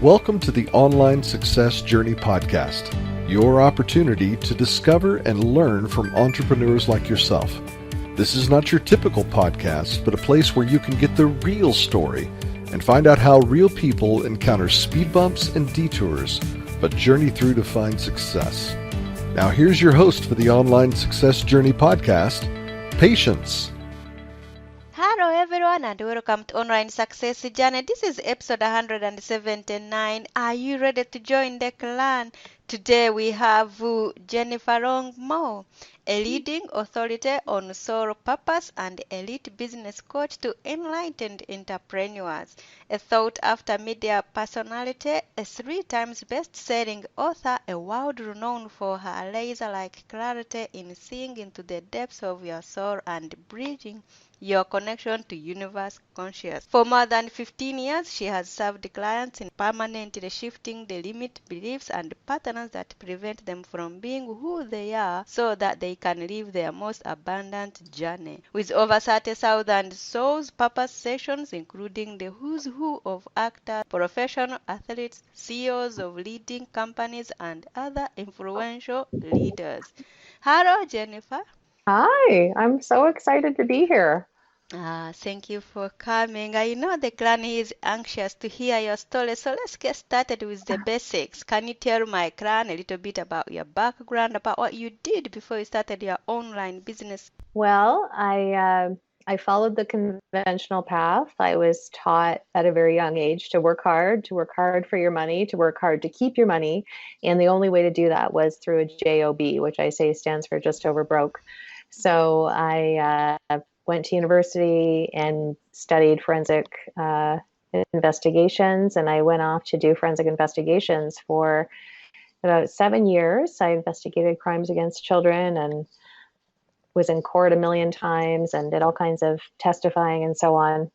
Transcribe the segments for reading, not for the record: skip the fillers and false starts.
Welcome to the Online Success Journey podcast, your opportunity to discover and learn from entrepreneurs like yourself. This is not your typical podcast, but a place where you can get the real story and find out how real people encounter speed bumps and detours, but journey through to find success. Now here's your host for the Online Success Journey podcast, Patience. Hello everyone and welcome to Online Success Journey. This is episode 179. Are you ready to join the clan? Today we have Jennifer Longmore, a leading authority on soul purpose and elite business coach to enlightened entrepreneurs, a sought-after media personality, a 3 times best-selling author, a world renowned for her laser-like clarity in seeing into the depths of your soul and bridging your connection to universe conscious. For more than 15 years, she has served clients in permanently shifting the limit beliefs and patterns that prevent them from being who they are so that they can live their most abundant journey. With over 30,000 Souls Purpose sessions, including the who's who of actors, professional athletes, CEOs of leading companies, and other influential leaders. Hello, Jennifer. Hi, I'm so excited to be here. Thank you for coming. I know the clan is anxious to hear your story, so let's get started with the basics. Can you tell my clan a little bit about your background, about what you did before you started your online business? Well, I followed the conventional path. I was taught at a very young age to work hard for your money, to work hard to keep your money, and the only way to do that was through a JOB, which I say stands for just over broke. So I went to university and studied forensic investigations, and I went off to do forensic investigations for about 7 years. I investigated crimes against children and was in court a million times and did all kinds of testifying and so on.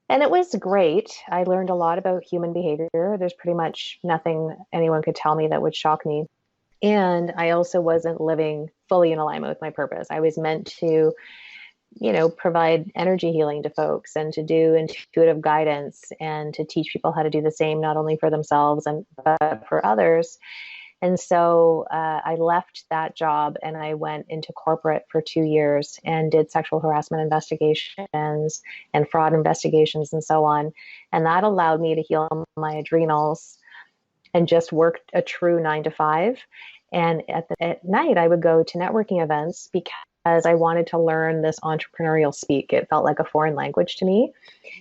And it was great. I learned a lot about human behavior. There's pretty much nothing anyone could tell me that would shock me. And I also wasn't living fully in alignment with my purpose. I was meant to provide energy healing to folks and to do intuitive guidance and to teach people how to do the same, not only for themselves but for others. And so I left that job and I went into corporate for 2 years and did sexual harassment investigations and fraud investigations and so on. And that allowed me to heal my adrenals and just work a true 9 to 5. And at night, I would go to networking events because I wanted to learn this entrepreneurial speak. It felt like a foreign language to me.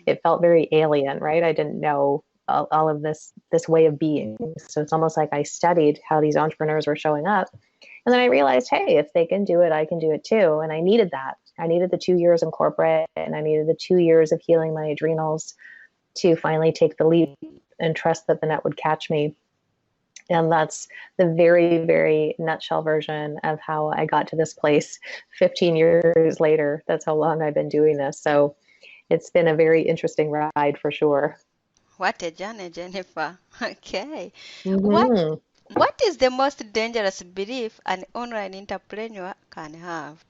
It felt very alien, right? I didn't know all of this way of being. So it's almost like I studied how these entrepreneurs were showing up. And then I realized, hey, if they can do it, I can do it too. And I needed that. I needed the 2 years in corporate, and I needed the 2 years of healing my adrenals to finally take the leap and trust that the net would catch me. And that's the very, very nutshell version of how I got to this place 15 years later. That's how long I've been doing this. So it's been a very interesting ride for sure. What a journey, Jennifer. Okay. Mm-hmm. What is the most dangerous belief an online entrepreneur can have?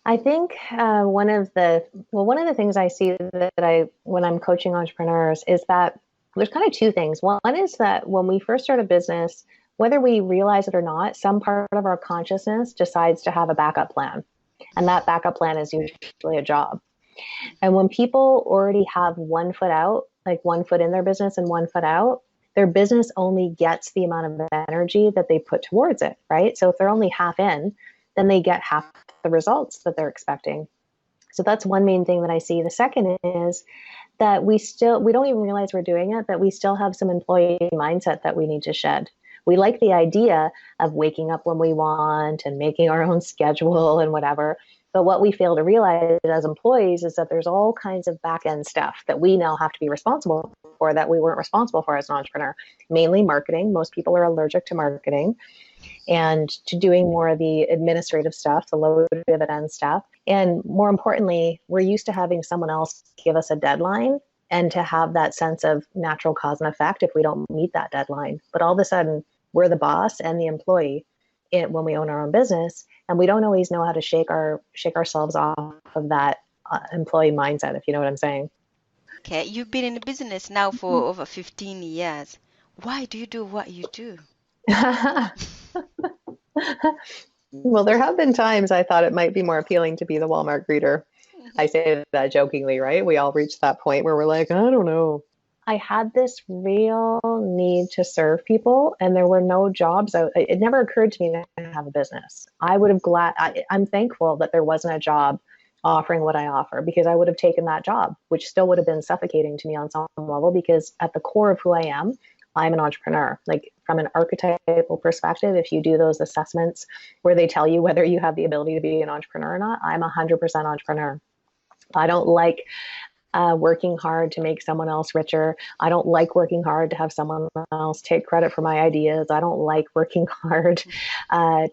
I think one of the things I see when I'm coaching entrepreneurs is that there's kind of 2 things. One is that when we first start a business, whether we realize it or not, some part of our consciousness decides to have a backup plan. And that backup plan is usually a job. And when people already have 1 foot out, like 1 foot in their business and 1 foot out, their business only gets the amount of energy that they put towards it, right? So if they're only half in, then they get half the results that they're expecting. So that's one main thing that I see. The second is that we don't even realize we're doing it, but we still have some employee mindset that we need to shed. We like the idea of waking up when we want and making our own schedule and whatever. But what we fail to realize as employees is that there's all kinds of back-end stuff that we now have to be responsible for that we weren't responsible for as an entrepreneur. Mainly marketing. Most people are allergic to marketing and to doing more of the administrative stuff, the low dividend stuff. And more importantly, we're used to having someone else give us a deadline and to have that sense of natural cause and effect if we don't meet that deadline. But all of a sudden, we're the boss and the employee when we own our own business, and we don't always know how to shake ourselves off of that employee mindset, if you know what I'm saying. Okay, you've been in business now for over 15 years. Why do you do what you do? Well, there have been times I thought it might be more appealing to be the Walmart greeter. I say that jokingly, right? We all reach that point where we're like, I don't know. I had this real need to serve people, and there were no jobs out. It never occurred to me to have a business. I'm thankful that there wasn't a job offering what I offer, because I would have taken that job, which still would have been suffocating to me on some level, because at the core of who I am, I'm an entrepreneur. Like, from an archetypal perspective, if you do those assessments where they tell you whether you have the ability to be an entrepreneur or not, I'm 100% entrepreneur. I don't like working hard to make someone else richer. I don't like working hard to have someone else take credit for my ideas. I don't like working hard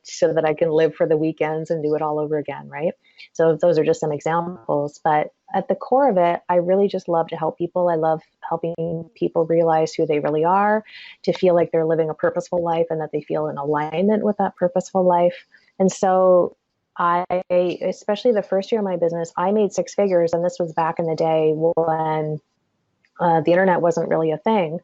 so that I can live for the weekends and do it all over again, right? So those are just some examples. But at the core of it, I really just love to help people. I love helping people realize who they really are, to feel like they're living a purposeful life and that they feel in alignment with that purposeful life. And so especially the first year of my business, I made six figures. And this was back in the day when the internet wasn't really a thing.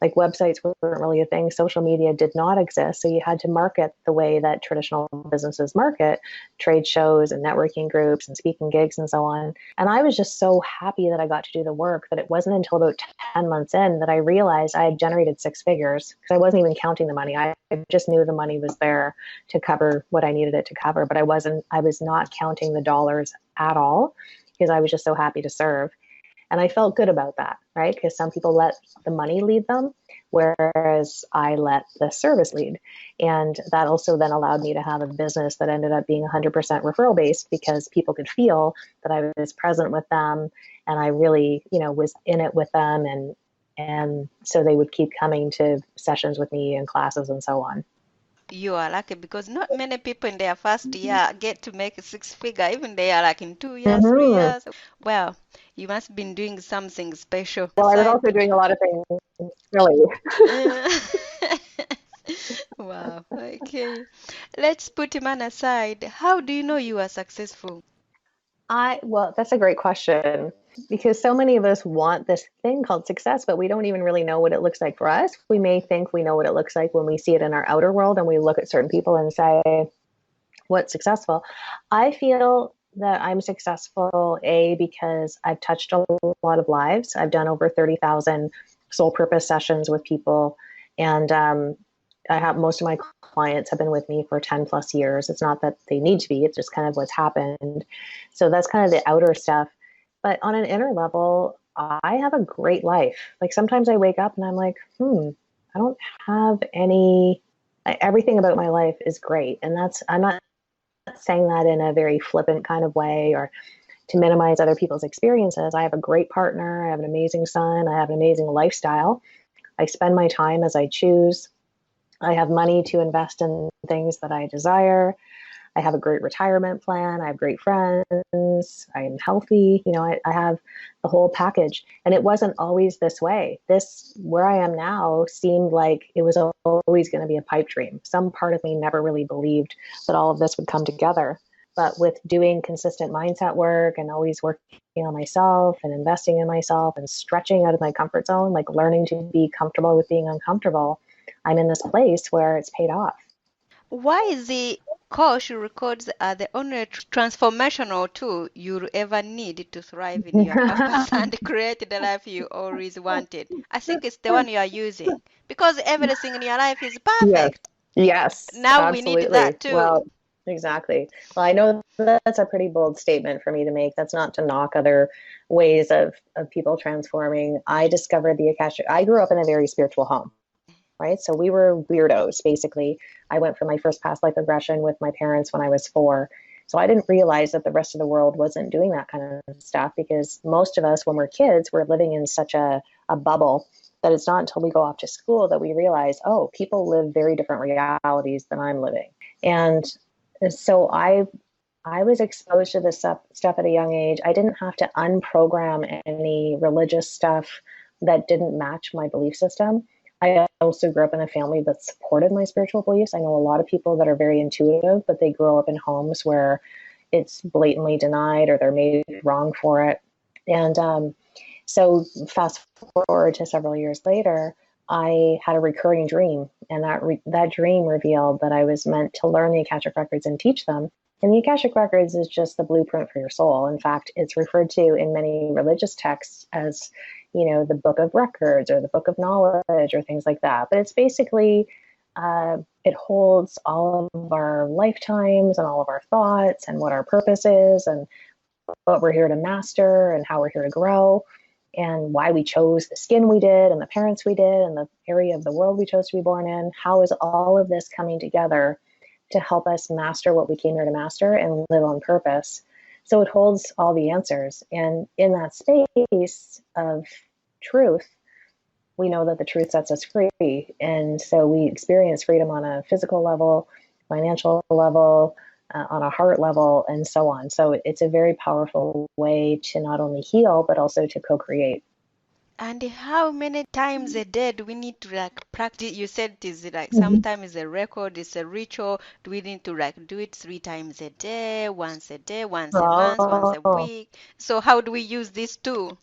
Like, websites weren't really a thing. Social media did not exist. So you had to market the way that traditional businesses market, trade shows and networking groups and speaking gigs and so on. And I was just so happy that I got to do the work that it wasn't until about 10 months in that I realized I had generated six figures, because I wasn't even counting the money. I just knew the money was there to cover what I needed it to cover, but I was not counting the dollars at all, because I was just so happy to serve. And I felt good about that, right? Because some people let the money lead them, whereas I let the service lead. And that also then allowed me to have a business that ended up being 100% referral based, because people could feel that I was present with them and I really, was in it with them. And so they would keep coming to sessions with me and classes and so on. You are lucky, because not many people in their first year get to make a six figure, even they are like in 2 years, 3 years. Well, you must have been doing something special. Well, I was also doing a lot of things really. Wow. Okay. Let's put man aside. How do you know you are successful? Well, that's a great question, because so many of us want this thing called success, but we don't even really know what it looks like for us. We may think we know what it looks like when we see it in our outer world and we look at certain people and say, what's successful? I feel that I'm successful, because I've touched a lot of lives. I've done over 30,000 soul purpose sessions with people. And I have most of my clients have been with me for 10 plus years. It's not that they need to be, it's just kind of what's happened. So that's kind of the outer stuff. But on an inner level, I have a great life. Like, sometimes I wake up and I'm like, I don't have everything about my life is great. And I'm not saying that in a very flippant kind of way or to minimize other people's experiences. I have a great partner. I have an amazing son. I have an amazing lifestyle. I spend my time as I choose. I have money to invest in things that I desire. I have a great retirement plan. I have great friends. I am healthy. I have the whole package. And it wasn't always this way. Where I am now seemed like it was always going to be a pipe dream. Some part of me never really believed that all of this would come together. But with doing consistent mindset work and always working on myself and investing in myself and stretching out of my comfort zone, like learning to be comfortable with being uncomfortable, I'm in this place where it's paid off. Why is the course you records are the only transformational tool you'll ever need to thrive in your purpose and create the life you always wanted? I think it's the one you are using, because everything in your life is perfect. Yes, Now we need absolutely. that too. Well, exactly. Well, I know that's a pretty bold statement for me to make. That's not to knock other ways of people transforming. I discovered the Akashic. I grew up in a very spiritual home, right? So we were weirdos, basically. I went for my first past life regression with my parents when I was 4. So I didn't realize that the rest of the world wasn't doing that kind of stuff, because most of us, when we're kids, we're living in such a bubble that it's not until we go off to school that we realize, oh, people live very different realities than I'm living. And so I was exposed to this stuff at a young age. I didn't have to unprogram any religious stuff that didn't match my belief system. I also grew up in a family that supported my spiritual beliefs. I know a lot of people that are very intuitive, but they grow up in homes where it's blatantly denied or they're made wrong for it. And so fast forward to several years later, I had a recurring dream, and that dream revealed that I was meant to learn the Akashic Records and teach them. And the Akashic Records is just the blueprint for your soul. In fact, it's referred to in many religious texts as, the book of records or the book of knowledge or things like that. But it's basically, it holds all of our lifetimes and all of our thoughts and what our purpose is and what we're here to master and how we're here to grow and why we chose the skin we did and the parents we did and the area of the world we chose to be born in. How is all of this coming together to help us master what we came here to master and live on purpose? So it holds all the answers. And in that space of truth, we know that the truth sets us free. And so we experience freedom on a physical level, financial level, on a heart level, and so on. So it's a very powerful way to not only heal, but also to co-create. And how many times a day do we need to practice? You said it is sometimes it's a record, it's a ritual. Do we need to do it 3 times a day, once, once a week? So how do we use this tool?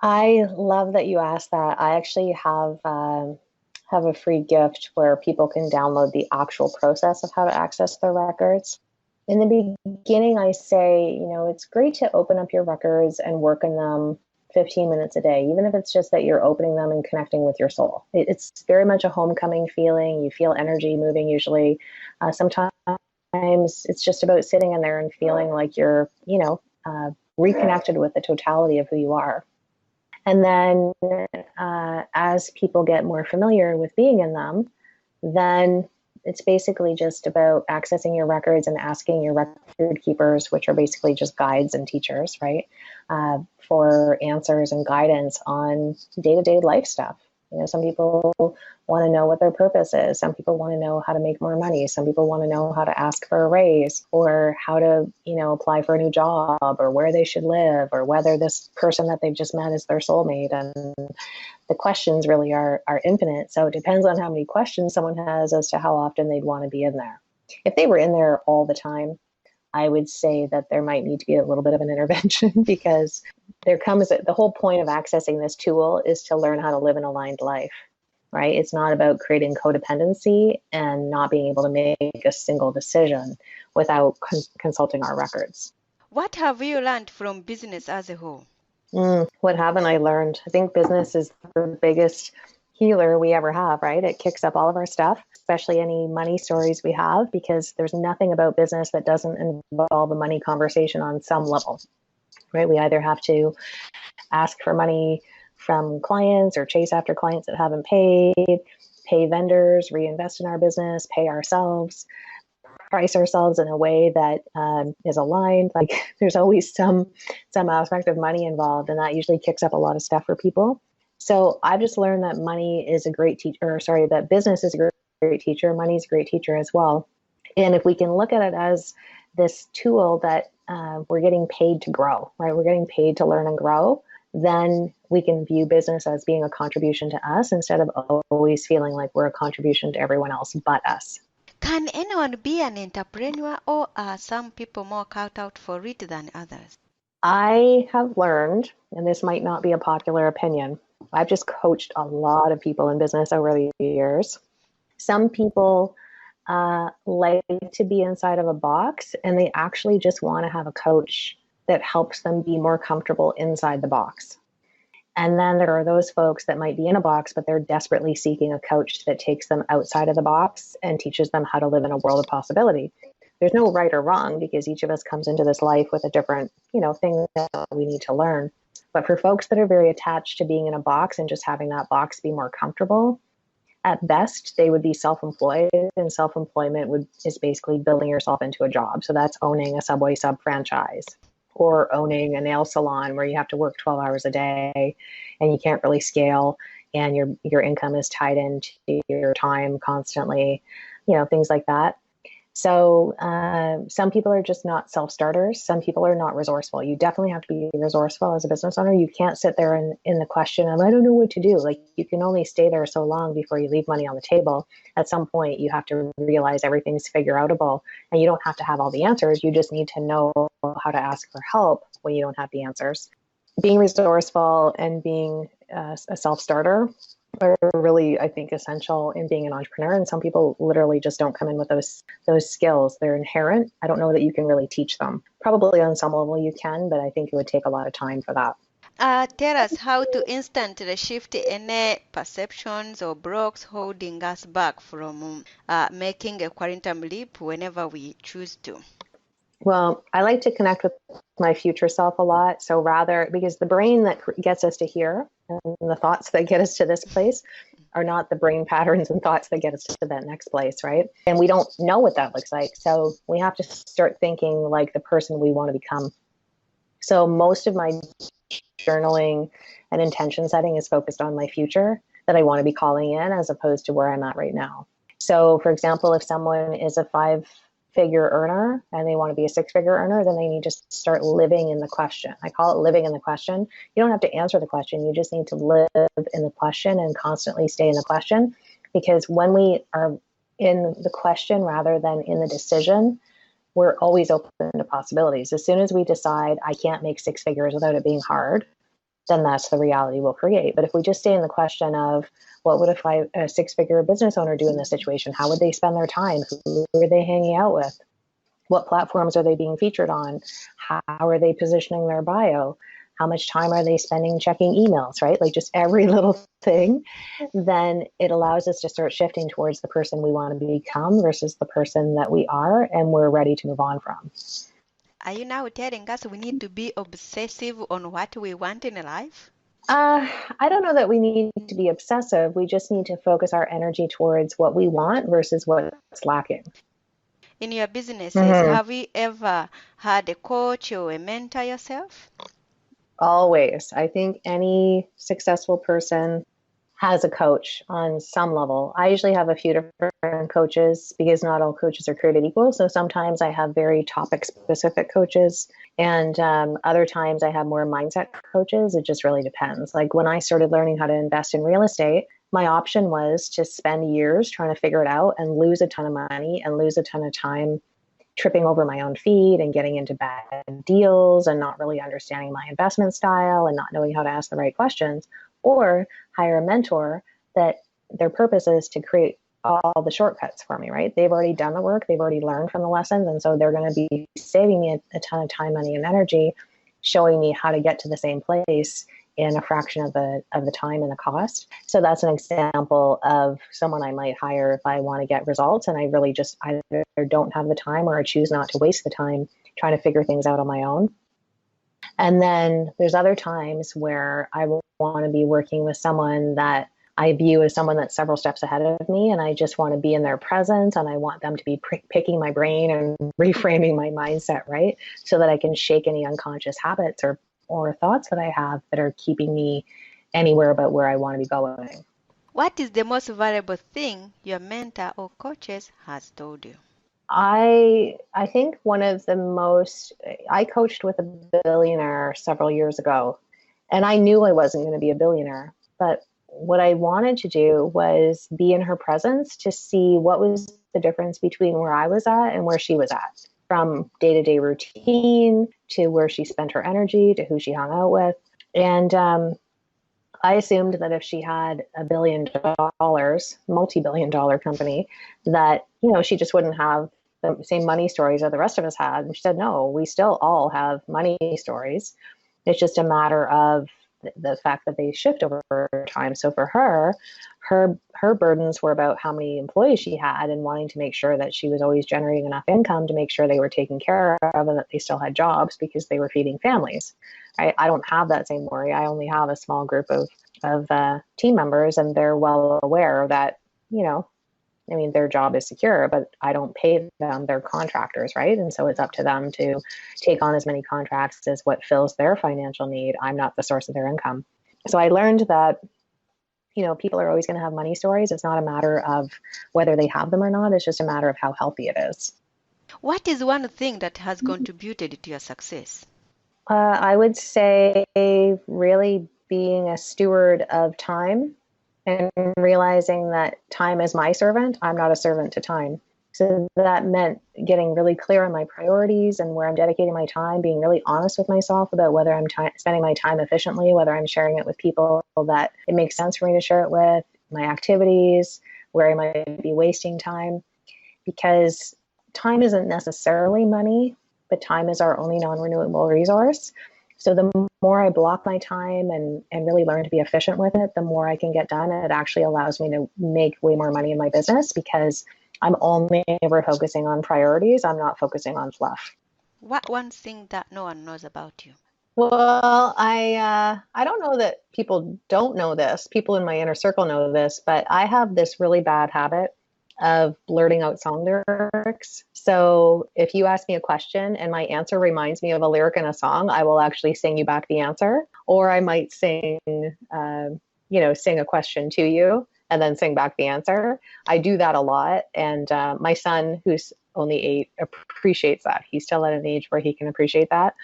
I love that you asked that. I actually have a free gift where people can download the actual process of how to access their records. In the beginning, I say, it's great to open up your records and work in them 15 minutes a day, even if it's just that you're opening them and connecting with your soul. It's very much a homecoming feeling. You feel energy moving usually. Sometimes it's just about sitting in there and feeling like you're, reconnected with the totality of who you are. And then as people get more familiar with being in them, then it's basically just about accessing your records and asking your record keepers, which are basically just guides and teachers, right, for answers and guidance on day-to-day life stuff. Some people want to know what their purpose is. Some people want to know how to make more money. Some people want to know how to ask for a raise or how to, apply for a new job or where they should live or whether this person that they've just met is their soulmate. And the questions really are infinite. So it depends on how many questions someone has as to how often they'd want to be in there. If they were in there all the time, I would say that there might need to be a little bit of an intervention because the whole point of accessing this tool is to learn how to live an aligned life, right? It's not about creating codependency and not being able to make a single decision without consulting our records. What have you learned from business as a whole? What haven't I learned? I think business is the biggest healer we ever have, right? It kicks up all of our stuff, especially any money stories we have, because there's nothing about business that doesn't involve a money conversation on some level, right? We either have to ask for money from clients or chase after clients that haven't paid, pay vendors, reinvest in our business, pay ourselves, price ourselves in a way that is aligned. Like there's always some aspect of money involved, and that usually kicks up a lot of stuff for people. So I've just learned that money is a great teacher, that business is a great teacher. Money is a great teacher as well. And if we can look at it as this tool that we're getting paid to grow, right? We're getting paid to learn and grow, then we can view business as being a contribution to us instead of always feeling like we're a contribution to everyone else but us. Can anyone be an entrepreneur, or are some people more cut out for it than others? I have learned, and this might not be a popular opinion, I've just coached a lot of people in business over the years. Some people like to be inside of a box, and they actually just want to have a coach that helps them be more comfortable inside the box. And then there are those folks that might be in a box, but they're desperately seeking a coach that takes them outside of the box and teaches them how to live in a world of possibility. There's no right or wrong because each of us comes into this life with a different, thing that we need to learn. But for folks that are very attached to being in a box and just having that box be more comfortable, at best, they would be self-employed, and self-employment is basically building yourself into a job. So that's owning a Subway sub franchise or owning a nail salon where you have to work 12 hours a day and you can't really scale and your income is tied into your time constantly, things like that. So some people are just not self-starters. Some people are not resourceful. You definitely have to be resourceful as a business owner. You can't sit there in the question of, I don't know what to do. Like you can only stay there so long before you leave money on the table. At some point, you have to realize everything's figure-outable and you don't have to have all the answers. You just need to know how to ask for help when you don't have the answers. Being resourceful and being a self-starter are really, I think, essential in being an entrepreneur. And some people literally just don't come in with those skills. They're inherent. I don't know that you can really teach them. Probably on some level you can, but I think it would take a lot of time for that. Tell us how to instantly shift any perceptions or blocks holding us back from making a quantum leap whenever we choose to. Well, I like to connect with my future self a lot. So rather, because the brain that gets us to here and the thoughts that get us to this place are not the brain patterns and thoughts that get us to that next place, right? And we don't know what that looks like. So we have to start thinking like the person we want to become. So most of my journaling and intention setting is focused on my future that I want to be calling in as opposed to where I'm at right now. So for example, if someone is a 5-figure earner and they want to be a 6-figure earner, then they need to start living in the question. I call it living in the question. You don't have to answer the question. You just need to live in the question and constantly stay in the question. Because when we are in the question rather than in the decision, we're always open to possibilities. As soon as we decide I can't make 6 figures without it being hard, then that's the reality we'll create. But if we just stay in the question of what would a 6-figure business owner do in this situation? How would they spend their time? Who are they hanging out with? What platforms are they being featured on? How are they positioning their bio? How much time are they spending checking emails, right? Like just every little thing. Then it allows us to start shifting towards the person we want to become versus the person that we are and we're ready to move on from. Are you now telling us we need to be obsessive on what we want in life? I don't know that we need to be obsessive. We just need to focus our energy towards what we want versus what's lacking. In your businesses, have you ever had a coach or a mentor yourself? Always. I think any successful person has a coach on some level. I usually have a few different coaches because not all coaches are created equal. So sometimes I have very topic specific coaches, and other times I have more mindset coaches. It just really depends. Like when I started learning how to invest in real estate, my option was to spend years trying to figure it out and lose a ton of money and lose a ton of time tripping over my own feet and getting into bad deals and not really understanding my investment style and not knowing how to ask the right questions, or hire a mentor that their purpose is to create all the shortcuts for me, right? They've already done the work, they've already learned from the lessons, and so they're going to be saving me a ton of time, money, and energy, showing me how to get to the same place in a fraction of the time and the cost. So that's an example of someone I might hire if I want to get results and I really just either don't have the time or I choose not to waste the time trying to figure things out on my own. And then there's other times where I will want to be working with someone that I view as someone that's several steps ahead of me, and I just want to be in their presence, and I want them to be picking my brain and reframing my mindset, right? So that I can shake any unconscious habits or thoughts that I have that are keeping me anywhere but where I want to be going. What is the most valuable thing your mentor or coaches has told you? I think one of the most, I coached with a billionaire several years ago, and I knew I wasn't going to be a billionaire, but what I wanted to do was be in her presence to see what was the difference between where I was at and where she was at, from day-to-day routine to where she spent her energy to who she hung out with. And I assumed that if she had $1 billion, multi-billion-dollar company, that, she just wouldn't have the same money stories that the rest of us had. And she said, no, we still all have money stories. It's just a matter of the fact that they shift over time. So for her burdens were about how many employees she had and wanting to make sure that she was always generating enough income to make sure they were taken care of and that they still had jobs because they were feeding families. I don't have that same worry. I only have a small group of team members, and they're well aware that, their job is secure, but I don't pay them. They're contractors, right? And so it's up to them to take on as many contracts as what fills their financial need. I'm not the source of their income. So I learned that, people are always going to have money stories. It's not a matter of whether they have them or not. It's just a matter of how healthy it is. What is one thing that has contributed to your success? I would say really being a steward of time and realizing that time is my servant. I'm not a servant to time. So that meant getting really clear on my priorities and where I'm dedicating my time, being really honest with myself about whether I'm spending my time efficiently, whether I'm sharing it with people that it makes sense for me to share it with, my activities, where I might be wasting time. Because time isn't necessarily money, but time is our only non-renewable resource. So the more I block my time and really learn to be efficient with it, the more I can get done. And it actually allows me to make way more money in my business because I'm only ever focusing on priorities. I'm not focusing on fluff. What one thing that no one knows about you? Well, I don't know that people don't know this. People in my inner circle know this, but I have this really bad habit of blurting out song lyrics. So if you ask me a question and my answer reminds me of a lyric in a song, I will actually sing you back the answer, or I might sing a question to you and then sing back the answer. I do that a lot. And my son, who's only 8, appreciates that. He's still at an age where he can appreciate that.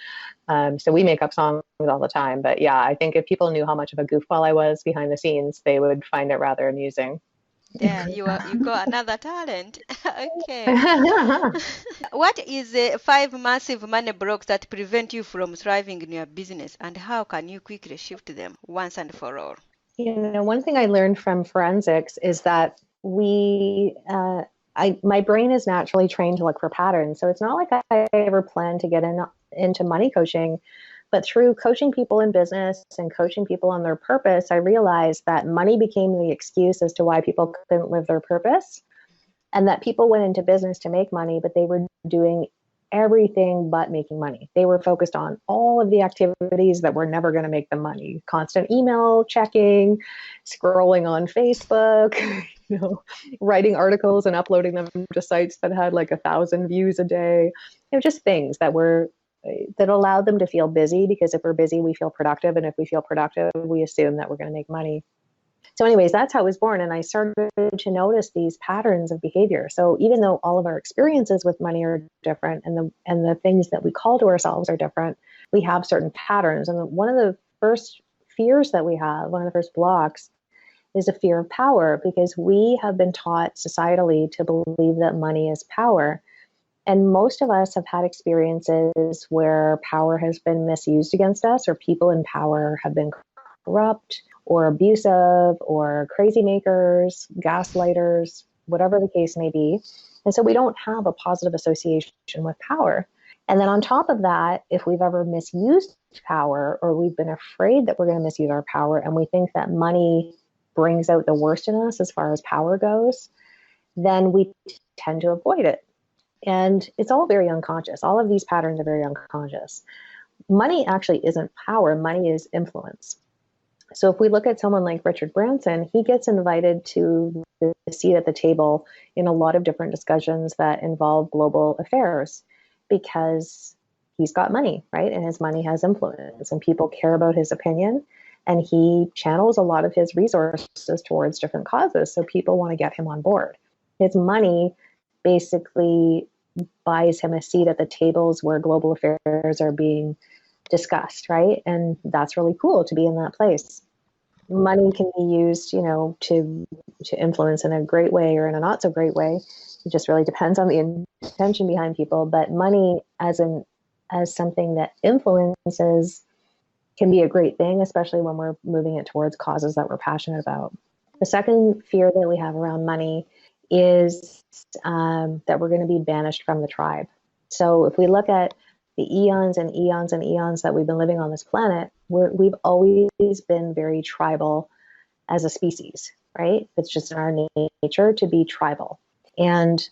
So we make up songs all the time. But yeah, I think if people knew how much of a goofball I was behind the scenes, they would find it rather amusing. There, you got another talent. Okay. What is 5 massive money blocks that prevent you from thriving in your business, and how can you quickly shift them once and for all? One thing I learned from forensics is that my brain is naturally trained to look for patterns. So it's not like I ever planned to get into money coaching, but through coaching people in business and coaching people on their purpose, I realized that money became the excuse as to why people couldn't live their purpose, and that people went into business to make money, but they were doing everything but making money. They were focused on all of the activities that were never going to make them money. Constant email checking, scrolling on Facebook, writing articles and uploading them to sites that had like 1,000 views a day. Just things that allowed them to feel busy, because if we're busy, we feel productive. And if we feel productive, we assume that we're going to make money. So anyways, that's how I was born. And I started to notice these patterns of behavior. So even though all of our experiences with money are different and the things that we call to ourselves are different, we have certain patterns. And one of the first fears that we have, one of the first blocks, is a fear of power, because we have been taught societally to believe that money is power. And most of us have had experiences where power has been misused against us, or people in power have been corrupt or abusive or crazy makers, gaslighters, whatever the case may be. And so we don't have a positive association with power. And then on top of that, if we've ever misused power, or we've been afraid that we're going to misuse our power, and we think that money brings out the worst in us as far as power goes, then we tend to avoid it. And it's all very unconscious. All of these patterns are very unconscious. Money actually isn't power. Money is influence. So if we look at someone like Richard Branson, he gets invited to the seat at the table in a lot of different discussions that involve global affairs, because he's got money, right? And his money has influence, and people care about his opinion. And he channels a lot of his resources towards different causes. So people want to get him on board. His money basically buys him a seat at the tables where global affairs are being discussed, right? And that's really cool to be in that place. Money can be used, to influence in a great way or in a not so great way. It just really depends on the intention behind people. But money as something that influences can be a great thing, especially when we're moving it towards causes that we're passionate about. The second fear that we have around money is that we're going to be banished from the tribe. So if we look at the eons and eons and eons that we've been living on this planet, we've always been very tribal as a species, right? It's just in our nature to be tribal. And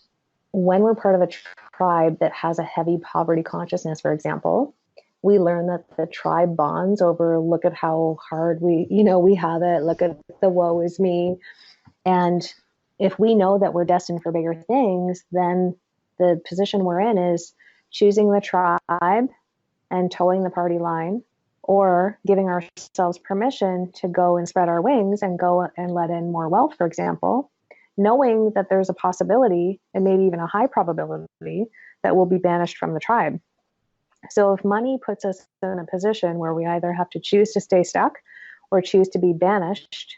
when we're part of a tribe that has a heavy poverty consciousness, for example, we learn that the tribe bonds over, look at how hard we have it, look at the woe is me. And if we know that we're destined for bigger things, then the position we're in is choosing the tribe and towing the party line, or giving ourselves permission to go and spread our wings and go and let in more wealth, for example, knowing that there's a possibility, and maybe even a high probability, that we'll be banished from the tribe. So if money puts us in a position where we either have to choose to stay stuck or choose to be banished,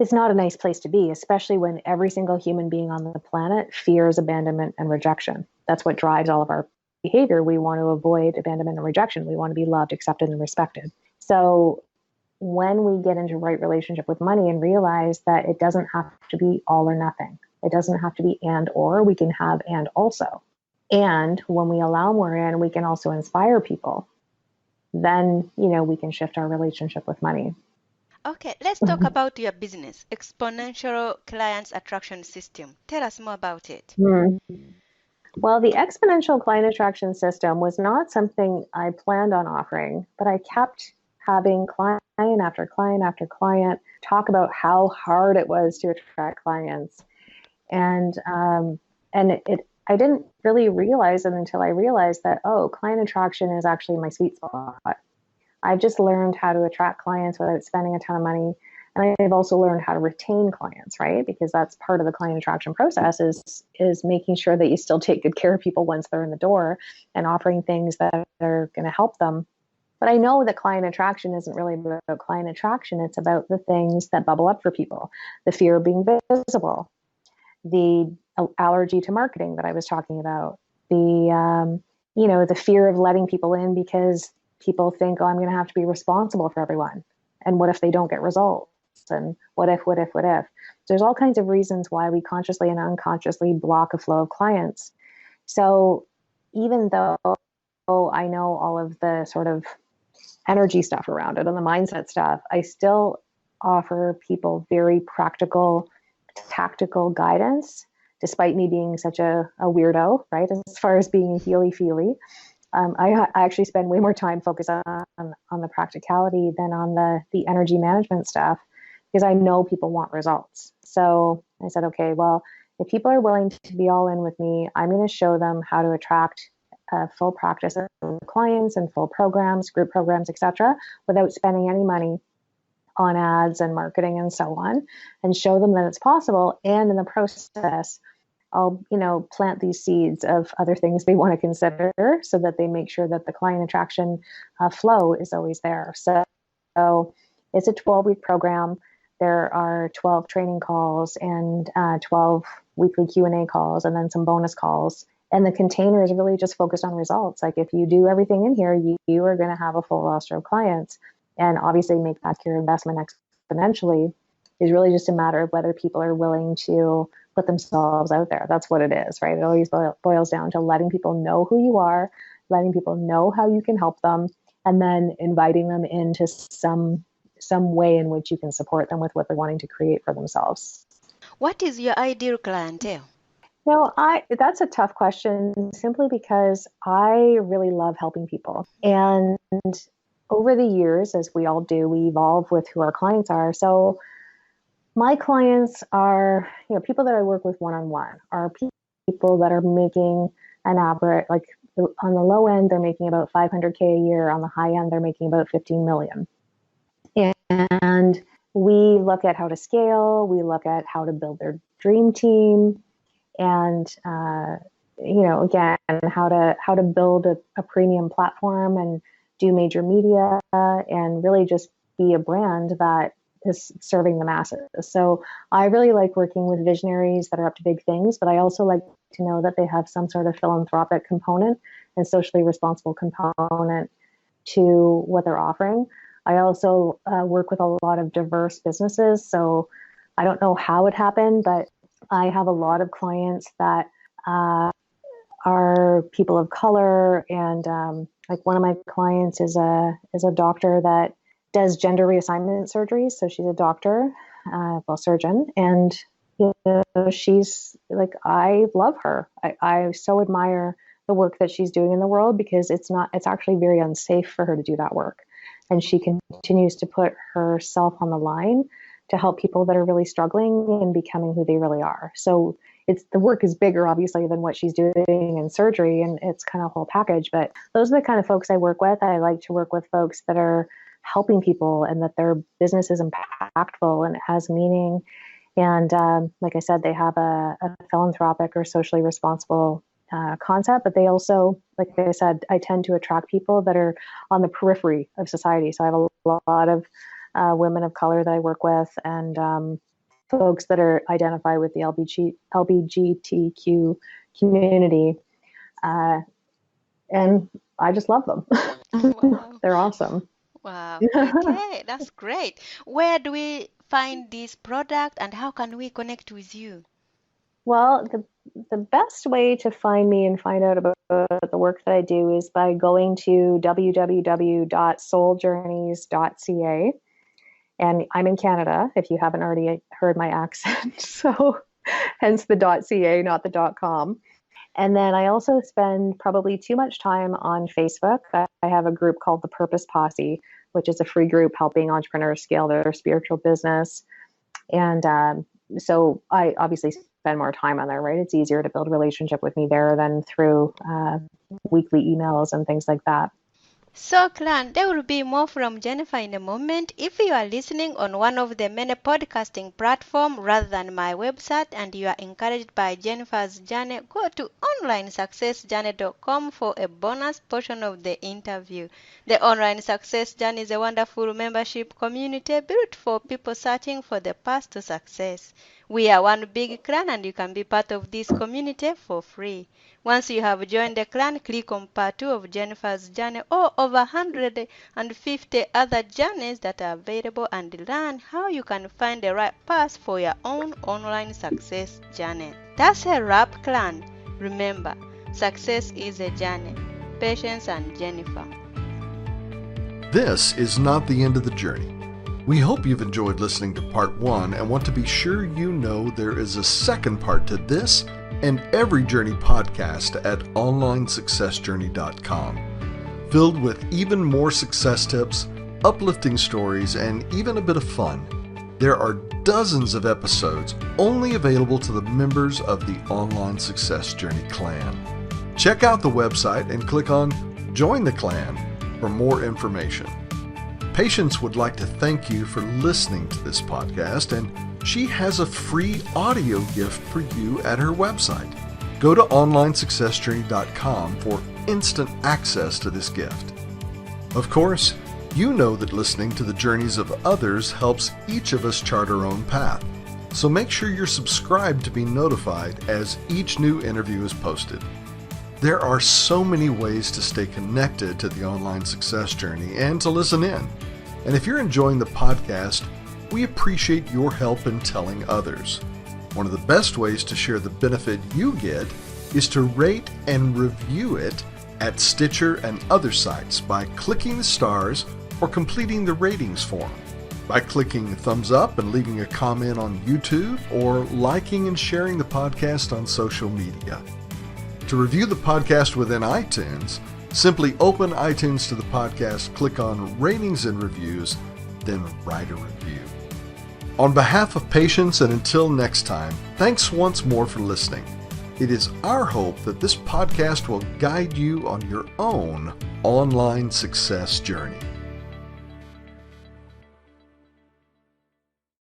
it's not a nice place to be, especially when every single human being on the planet fears abandonment and rejection. That's what drives all of our behavior. We want to avoid abandonment and rejection. We want to be loved, accepted, and respected. So when we get into right relationship with money and realize that it doesn't have to be all or nothing, it doesn't have to be and or, we can have and also. And when we allow more in, we can also inspire people. Then, we can shift our relationship with money. Okay, let's talk about your business, Exponential Clients Attraction System. Tell us more about it. Well, the exponential client attraction system was not something I planned on offering, but I kept having client after client after client talk about how hard it was to attract clients. And I didn't really realize it until I realized that, client attraction is actually my sweet spot. I've just learned how to attract clients without spending a ton of money. And I've also learned how to retain clients, right? Because that's part of the client attraction process is making sure that you still take good care of people once they're in the door and offering things that are going to help them. But I know that client attraction isn't really about client attraction. It's about the things that bubble up for people. The fear of being visible, the allergy to marketing that I was talking about, the fear of letting people in because people think, I'm going to have to be responsible for everyone. And what if they don't get results? And what if? There's all kinds of reasons why we consciously and unconsciously block a flow of clients. So even though I know all of the sort of energy stuff around it and the mindset stuff, I still offer people very practical, tactical guidance, despite me being such a weirdo, right? As far as being healy-feely. I actually spend way more time focused on the practicality than on the energy management stuff, because I know people want results. So I said, okay, well, if people are willing to be all in with me, I'm going to show them how to attract full practice of clients and full programs, group programs, etc., without spending any money on ads and marketing and so on, and show them that it's possible. And in the process, I'll, plant these seeds of other things they want to consider so that they make sure that the client attraction flow is always there. So it's a 12-week program. There are 12 training calls and 12 weekly Q&A calls, and then some bonus calls. And the container is really just focused on results. Like if you do everything in here, you are going to have a full roster of clients, and obviously make back your investment exponentially. Is really just a matter of whether people are willing to put themselves out there. That's what it is, right? It always boils down to letting people know who you are, letting people know how you can help them, and then inviting them into some way in which you can support them with what they're wanting to create for themselves. What is your ideal clientele? That's a tough question, simply because I really love helping people. And over the years, as we all do, we evolve with who our clients are. So my clients are, people that I work with one-on-one are people that are making an average, like on the low end, they're making about $500K a year. On the high end, they're making about 15 million. And we look at how to scale. We look at how to build their dream team, and again, how to build a premium platform and do major media, and really just be a brand that is serving the masses. So I really like working with visionaries that are up to big things, but I also like to know that they have some sort of philanthropic component and socially responsible component to what they're offering. I also work with a lot of diverse businesses. So I don't know how it happened, but I have a lot of clients that are people of color, and like one of my clients is a doctor that does gender reassignment surgeries. So she's a doctor, surgeon, and she's like, I love her. I so admire the work that she's doing in the world, because it's actually very unsafe for her to do that work, and she continues to put herself on the line to help people that are really struggling and becoming who they really are. So the work is bigger, obviously, than what she's doing in surgery, and it's kind of a whole package. But those are the kind of folks I work with. I like to work with folks that are helping people, and that their business is impactful and it has meaning. And like I said, they have a philanthropic or socially responsible concept, but they also, like I said, I tend to attract people that are on the periphery of society. So I have a lot of women of color that I work with, and folks that are identified with the LBGTQ community. And I just love them. Wow. They're awesome. Wow. Okay, that's great. Where do we find this product and how can we connect with you? Well, the best way to find me and find out about the work that I do is by going to www.souljourneys.ca. And I'm in Canada, if you haven't already heard my accent. So hence the .ca, not the .com. And then I also spend probably too much time on Facebook. I have a group called the Purpose Posse, which is a free group helping entrepreneurs scale their spiritual business. And so I obviously spend more time on there, right? It's easier to build a relationship with me there than through weekly emails and things like that. So, clan, there will be more from Jennifer in a moment. If you are listening on one of the many podcasting platforms rather than my website and you are encouraged by Jennifer's journey, go to onlinesuccessjourney.com for a bonus portion of the interview. The Online Success Journey is a wonderful membership community built for people searching for the path to success. We are one big clan and you can be part of this community for free. Once you have joined the clan, click on part 2 of Jennifer's journey or over 150 other journeys that are available and learn how you can find the right path for your own online success journey. That's a wrap, clan. Remember, success is a journey. Patience and Jennifer. This is not the end of the journey. We hope you've enjoyed listening to part 1 and want to be sure you know there is a second part to this and every journey podcast at onlinesuccessjourney.com, filled with even more success tips, uplifting stories, and even a bit of fun. There are dozens of episodes only available to the members of the Online Success Journey clan. Check out the website and click on Join the Clan for more information. Patience would like to thank you for listening to this podcast, and she has a free audio gift for you at her website. Go to onlinesuccessjourney.com for instant access to this gift. Of course, you know that listening to the journeys of others helps each of us chart our own path. So make sure you're subscribed to be notified as each new interview is posted. There are so many ways to stay connected to the Online Success Journey and to listen in. And if you're enjoying the podcast, we appreciate your help in telling others. One of the best ways to share the benefit you get is to rate and review it at Stitcher and other sites by clicking the stars or completing the ratings form, by clicking thumbs up and leaving a comment on YouTube, or liking and sharing the podcast on social media. To review the podcast within iTunes, simply open iTunes to the podcast, click on Ratings and Reviews, then write a review. On behalf of Patience, and until next time, thanks once more for listening. It is our hope that this podcast will guide you on your own online success journey.